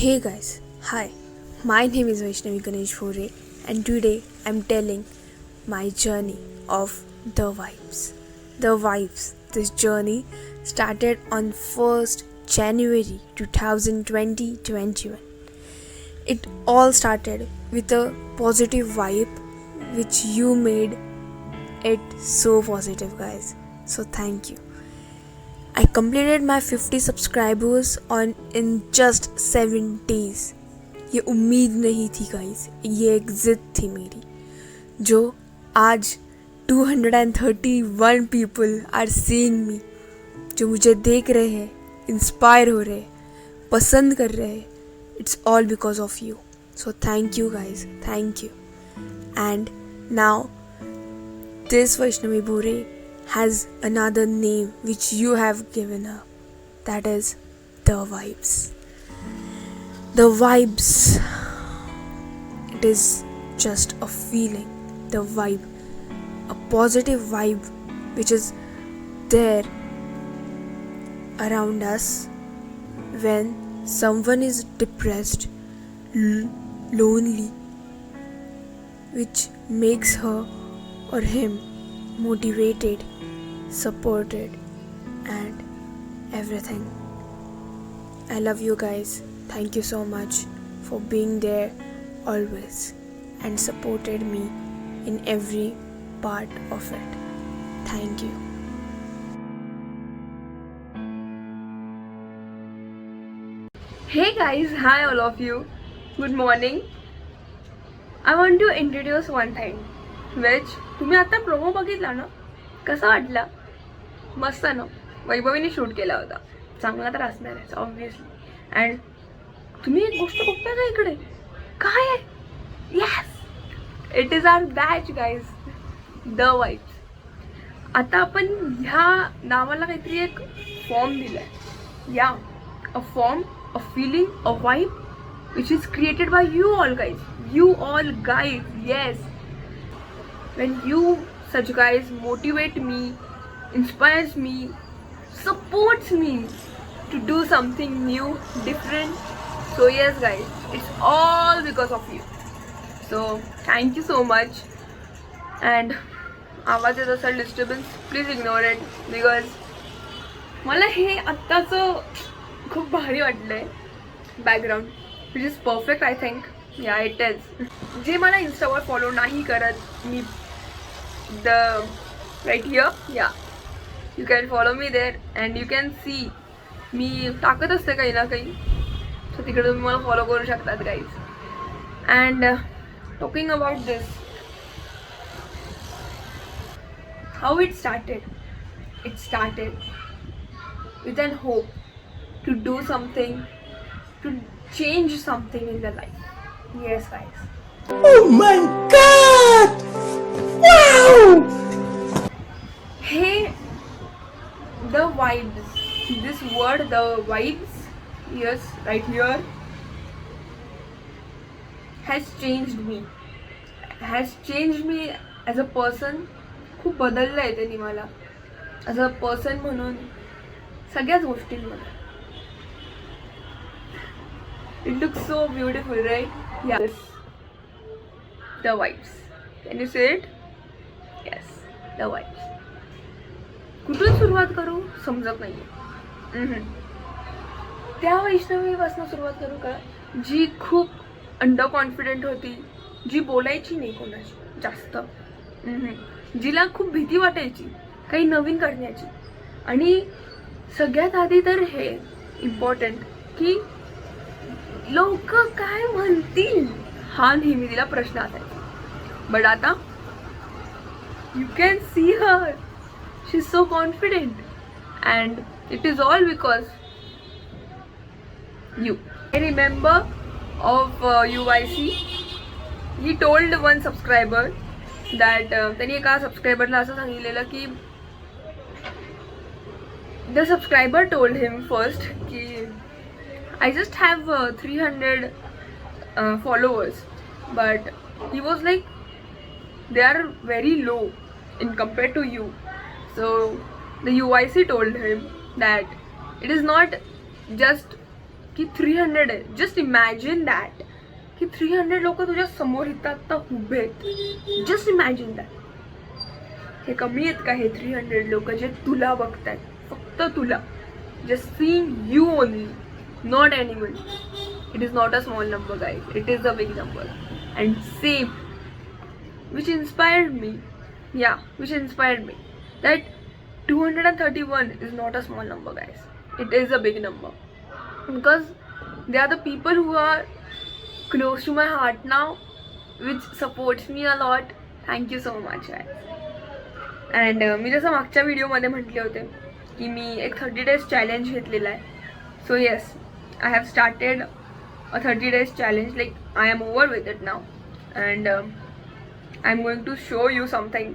Hey guys, hi. My name is Vaishnavi Ganesh Phore and today I'm telling my journey of The Vibes. The Vibes. This journey started on 1st January 2020-21. It all started with a positive vibe which you made it so positive, guys. So thank you. I completed my 50 subscribers in just 7 days. ये उम्मीद नहीं थी guys, ये एक जिद थी मेरी जो आज 231 पीपल आर सीइंग मी, जो मुझे देख रहे हैं, इंस्पायर हो रहे हैं, पसंद कर रहे हैं. It's all because of you. So thank you guys, thank you. And now this Vaishnavi Bhore has another name which you have given her. That is The Vibes. The Vibes. It is just a feeling. The vibe. A positive vibe which is there around us when someone is depressed, lonely, which makes her or him motivated, supported, and everything. I love you guys. Thank you so much for being there always and supported me in every part of it. Thank you. Hey guys, hi all of you. Good morning. I want to introduce one thing which तुम्ही आता promo बघितला ना, कसा वाटला? मस्त ना. वैभवीने shoot केला होता. चांगला तर असणार आहे ऑब्विसली. अँड तुम्ही एक गोष्ट बघता का इकडे? काय आहे? Yes, it is our batch guys, the vibes. आता आपण ह्या नावाला काहीतरी एक फॉर्म दिलाय. या a form, a feeling, a vibe which is created by you all guys. You all guys, yes. When you such guys motivate me, inspires me, supports me to do something new, different. So yes guys, it's all because of you. So thank you so much. And आवाज येत असेल disturbance, please ignore it because मला हे आत्ताचं खूप भारी वाटलंय background, which is perfect. I think yeah it is. जे मला इन्स्टावर फॉलो नाही करत, मी the right here, yeah you can follow me there and you can see me टाकत असते काही ना काही. सो तिकडे तुम्ही मला फॉलो करू शकतात guys. And talking about this, how it started with an hope to do something, to change something in their life. Yes guys. Oh my god! Wow! Hey, the vibes. This word, the vibes, yes, right here, has changed me. Has changed me as a person. खूप बदललं आहे त्यांनी मला as a person म्हणून सगळ्याच गोष्टींमध्ये. It looks so beautiful right? Yes, the vibes. Can you say it? Yes, the vibes. कुठून सुरुवात करू समजत नाही. त्या वैष्णवीपासून सुरुवात करू का, जी खूप अंडर कॉन्फिडेंट होती, जी बोलायची नाही कोणाची जास्त, जिला खूप भीती वाटायची काही नवीन करण्याची. आणि सगळ्यात आधी तर हे इम्पॉर्टंट की लोक काय म्हणतील हा नेहमी तिला प्रश्न असायचा. बट आता you can C her, she is so confident and it is all because you. I remember of UYC, he told one subscriber that, त्यांनी एका सबस्क्रायबरला असं सांगितलेलं की the subscriber told him first ki I just have 300 followers, but he was like they are very low in compared to you. So the UYC told him that it is not just की 300 आहे. Just imagine that की 300 लोक तुझ्या समोर इथं आत्ता उभे आहेत. Just imagine that. हे कमी आहेत का हे 300 लोक जे तुला बघतायत, फक्त तुला, just seeing you only, not anyone. It is not a small number guys, it is a big number. And same which inspired me, which inspired me that 231 is not a small number guys, it is a big number, because they are the people who are close to my heart now, which supports me a lot. Thank you so much guys. And मी जसं मागच्या व्हिडिओमध्ये म्हटले होते की मी एक 30 days challenge घेतलेला आहे. So yes, I have started a 30 days challenge. Like I am over with it now. And I'm going to show you something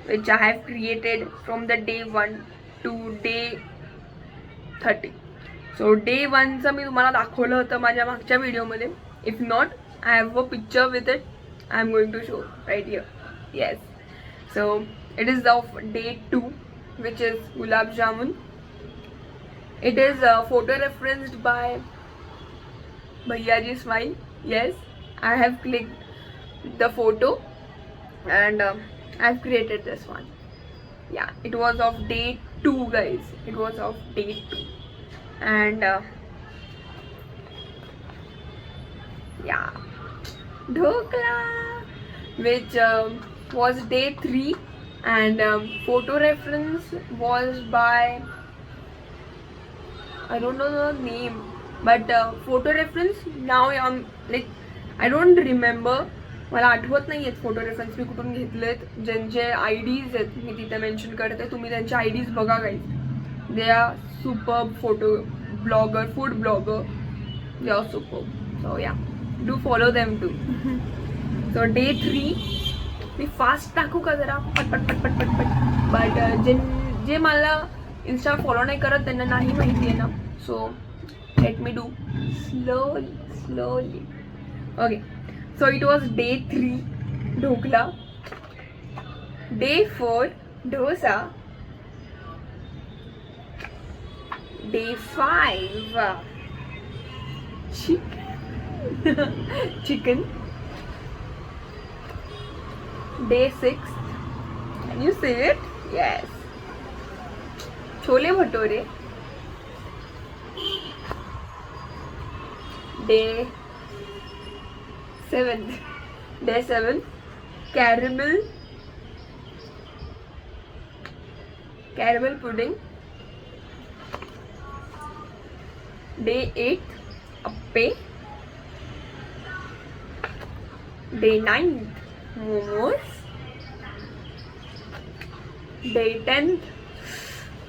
which I have created from the day 1 to day 30. So day 1 चं मी तुम्हाला दाखवलं होतं माझ्या मागच्या व्हिडिओमध्ये. If not, I have a picture with it. I am going to show right here. Yes. So it is of day 2, which is Gulab Jamun. It is photo referenced by Bhaiyaji Smile. Yes, I have clicked the photo. And I've created this one. Yeah, it was of day 2 guys, it was of day 2. And yeah, dhokla, which was day 3. And photo reference was by, I don't know the name, but photo reference, now I'm like, I don't remember, मला आठवत नाही आहेत photo reference मी कुठून घेतलेत. ज्यांचे IDs आहेत मी तिथे mention करते, तुम्ही त्यांचे IDs बघा guys. They are superb photo blogger, food blogger. They are superb. So yeah, do follow them too. So day 3 मी फास्ट टाकू का जरा पटपट पटपट पटपट. बट जे मला इंस्टा फॉलो नाही करत त्यांना नाही माहिती आहे ना. So let me do slowly. Okay. So it was day 3, dhokla. Day 4, dosa. Day 5, chicken. Day 6, can you see it? Yes, chole bhature. Day 7, caramel pudding. Day 8, appe. Day 9, momos. Day 10,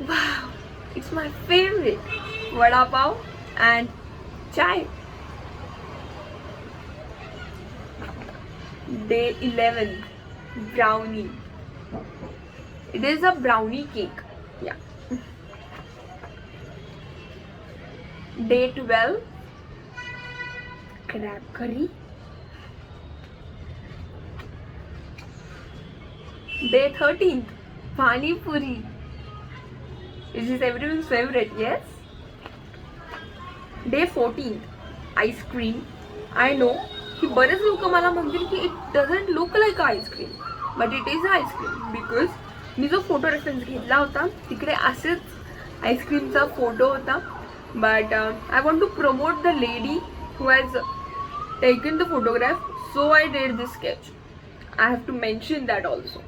wow, it's my favorite, vada pav and chai. Day 11, brownie. It is a brownie cake. Yeah. Day 12, crab curry. Day 13, pani puri. This is everyone's favorite, yes? Day 14, ice cream. I know की बरेच लोक मला म्हणतील की it doesn't look like ice cream, but it is ice cream. Because मी जो photo reference घेतला होता तिकडे असेच आईस्क्रीमचा फोटो होता. But I want to promote the lady who has taken the photograph, so I did this sketch. I have to mention that also.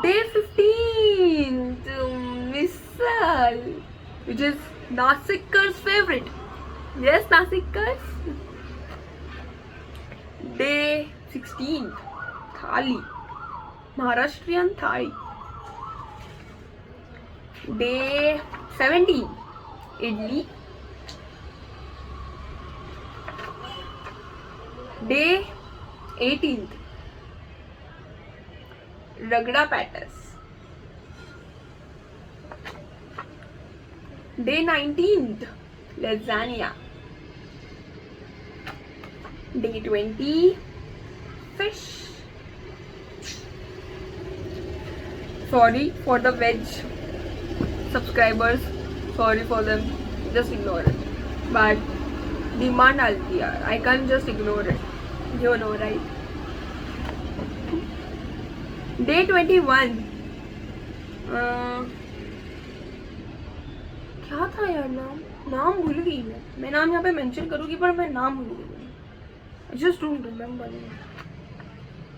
Day 15, misal, which is Nasikkar's favorite. Yes, Nasikkars. Day 16, thali, Maharashtrian thali. Day 17, idli. Day 18th, ragda patties. Day 19th, lasagna. Day 20, fish. Sorry for the veg subscribers sorry for them, just ignore it. But demand आलती यार, I can just ignore it, you know right. Day 21. क्या था यार नाम भूल गई मैं नाम यहाँ पे मेंशन करूँगी पर मैं नाम भूल गई. आई जस्ट डोंट रिमेम्बर,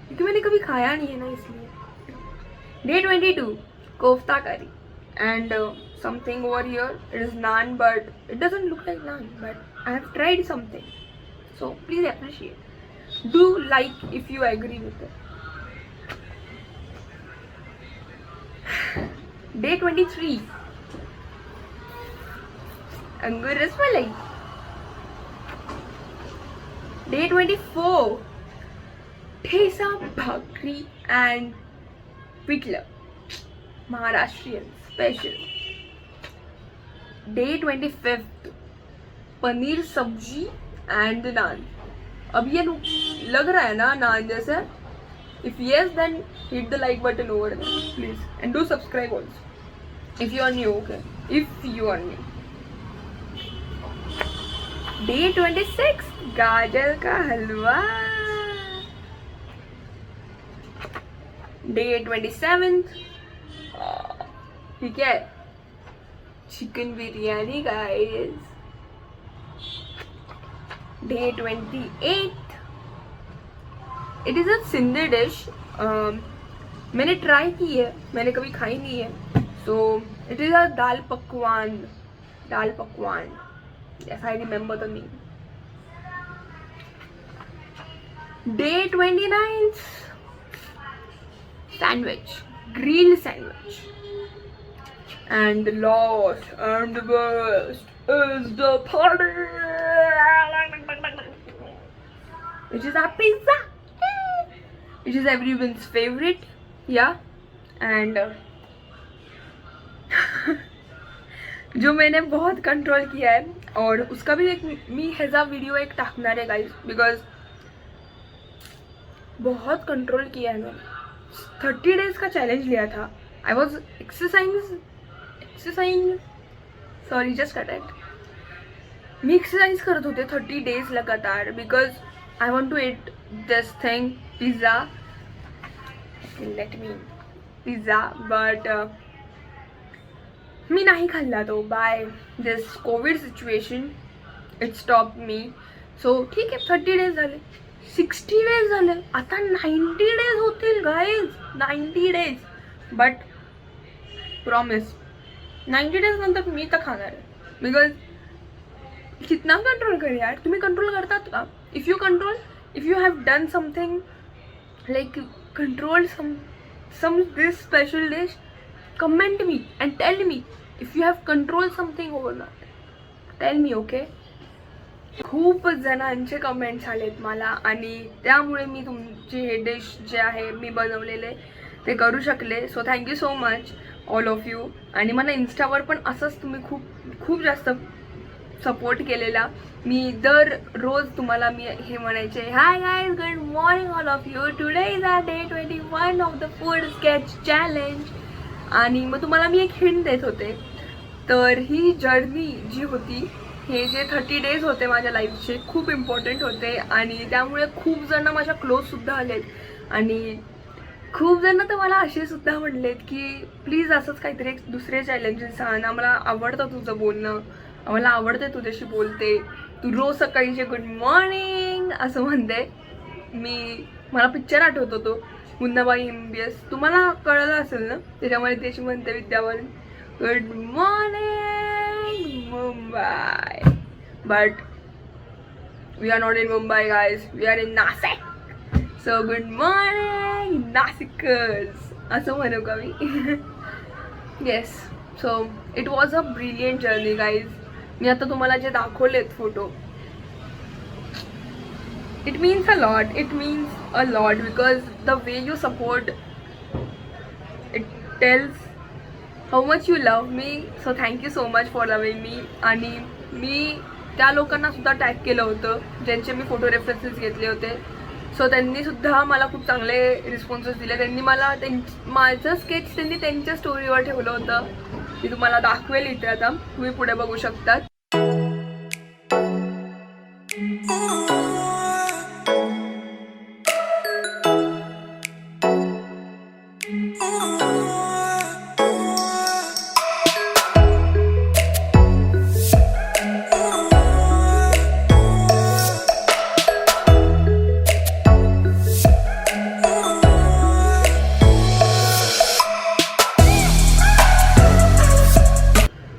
क्योंकि मैंने कभी खाया नहीं है ना इसलिए. Day 22. कोफ्ता करी and something over here. It is naan but it doesn't look like naan, but I have tried something, so please appreciate. Do like if you agree with it. Day 23. अंगूर rasmalai. Day 24. ठेसा bhakri and pithla, Maharashtrian special. Day 25. Paneer सब्जी and naan. अब ये लग रहा है ना नान जैसा? If yes, then hit the like button over there, please, and do subscribe also. If you are new, okay? If you are new. Day 26. गाजर का हलवा. Day 27. ठीक है, chicken biryani guys. Day 28. It is a Sindhi dish. मैंने try की है, मैंने कभी खाई नहीं है. सो इट इज़ अ दाल पकवान. Yes, I remember the name. Day 29. Sandwich, grill sandwich. And the last and the best is the party, which is our pizza. Which is everyone's favorite, yeah. And जो मैंने बहुत control किया है, और उसका भी एक मी ह्याचा वीडियो एक टाकणार आहे गाइस, बिकॉज बहुत कंट्रोल किया है मैंने. 30 days का चैलेंज लिया था. I was exercise sorry just cut it. Me exercise करत होते 30 days लगातार, because I want to eat this thing, pizza. Let me pizza, but मी नाही खाल्ला तो. By this COVID situation, it stopped me. So ठीक आहे, 30 days झाले, 60 days झाले, आता 90 days होतील guys, 90 days. But promise 90 days नंतर मी तर खाणार आहे, because कितना कंट्रोल कर यार. तुम्ही कंट्रोल करतात का? If you have done something like control some this special dish, comment me and tell me if you have controlled something or not. Tell me, okay? खूप जणांचे कमेंट्स आलेत मला, आणि त्यामुळे मी तुमची हे डिश जे आहे मी बनवलेले ते करू शकले. सो thank you so much all of you. आणि मला इन्स्टावर पण असंच तुम्ही खूप जास्त सपोर्ट केलेला. मी दररोज तुम्हाला मी हे म्हणायचे, hi guys, good morning all of you, today is our day 21 of the food sketch challenge. आणि मग तुम्हाला मी एक हिंट देत होते. तर ही जर्नी जी होती, हे जे 30 days होते माझ्या लाईफचे, खूप इम्पॉर्टंट होते. आणि त्यामुळे खूप जण माझ्या क्लोजसुद्धा आलेत, आणि खूप जण तर मला असे सुद्धा म्हणलेत की प्लीज असंच काहीतरी दुसरे चॅलेंजेस आण, आम्हाला आवडतं तुझं बोलणं, आम्हाला आवडते तुझ्याशी बोलते, तू रोज सकाळीचे गुड मॉर्निंग असं म्हणते. मला पिक्चर आठवतो तो मुन्नाबाई MBS, तुम्हाला कळलं असेल ना, त्याच्यामध्ये त्याची म्हणते विद्यावान, good morning Mumbai. But we are not in Mumbai guys, we are in Nashik. So good morning नाशिकर्स असं म्हणू का मी? Yes. So it was a brilliant journey guys. मी आता तुम्हाला जे दाखवलेत photo, it means a lot because the way you support it tells how much you love me. So thank you so much for loving me. आणि मी त्या लोकांना सुद्धा टॅग केलं होतं ज्यांचे मी फोटो रेफरन्सेस घेतले होते. सो त्यांनी सुद्धा मला खूप चांगले रिस्पॉन्सेस दिले. त्यांनी मला माझं स्केच त्यांनी त्यांच्या स्टोरीवर ठेवलं होतं. मी तुम्हाला दाखवेल इथे आता, तुम्ही पुढे बघू शकतात.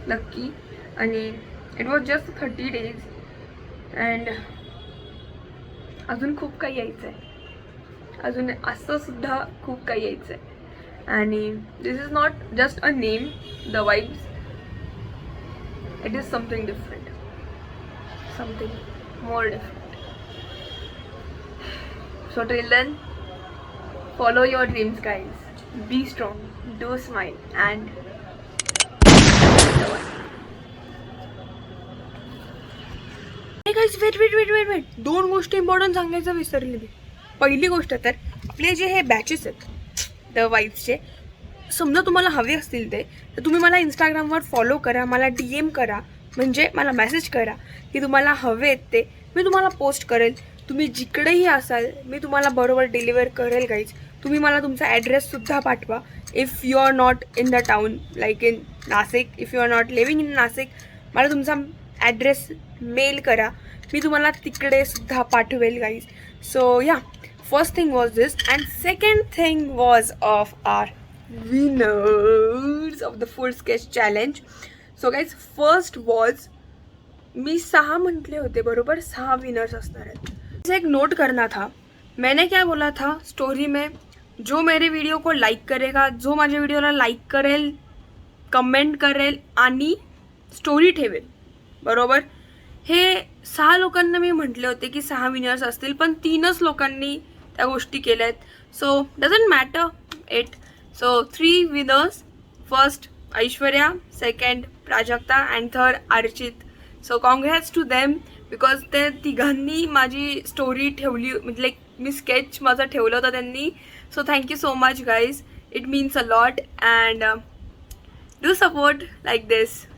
नक्की. आणि it was just 30 days and अजून खूप काही यायचं आहे, अजून असं सुद्धा खूप काही यायचं आहे. आणि this is not just a name, the vibes, it is something different, something more different. So till then, follow your dreams guys, be strong, do smile and wait, दोन गोष्टी इम्पॉर्टंट सांगायचं विसरले मी. पहिली गोष्ट तर आपले जे हे बॅचेस आहेत द वाईब्सचे, समजा तुम्हाला हवे असतील ते, तर तुम्ही मला इंस्टाग्रामवर फॉलो करा, मला DM करा, म्हणजे मला मेसेज करा की तुम्हाला हवे आहेत ते, मी तुम्हाला पोस्ट करेल. तुम्ही जिकडेही असाल मी तुम्हाला बरोबर डिलिव्हर करेल गाईज. तुम्ही मला तुमचा ॲड्रेससुद्धा पाठवा. If you are not in the town like in Nashik, if you are not living in Nashik, मला तुमचा ॲड्रेस मेल करा, मी तुम्हाला तिकडे सुद्धा पाठवेल guys. So yeah, first thing was this and second thing was of our winners of the food sketch challenge. So guys, first was, मी 6 म्हटले होते बरोबर, 6 विनर्स असणार आहेत. एक नोट करना था, मैंने क्या बोला था स्टोरी में, जो मेरे वीडियो को लाईक करेगा, जो माझ्या व्हिडिओला लाईक करेल, कमेंट करेल आणि स्टोरी ठेवेल, बरोबर. हे 6 लोकांना मी म्हटले होते की 6 विनर्स असतील, पण 3च लोकांनी त्या गोष्टी केल्या आहेत. So doesn't matter it. So 3 winners, first Aishwarya, second Prajakta and third Archit. So congrats to them, because ते तिघांनी माझी स्टोरी ठेवली, म्हणजे लाईक मी स्केच माझं ठेवलं होतं त्यांनी. सो thank you so much guys, it means a lot and do support like this.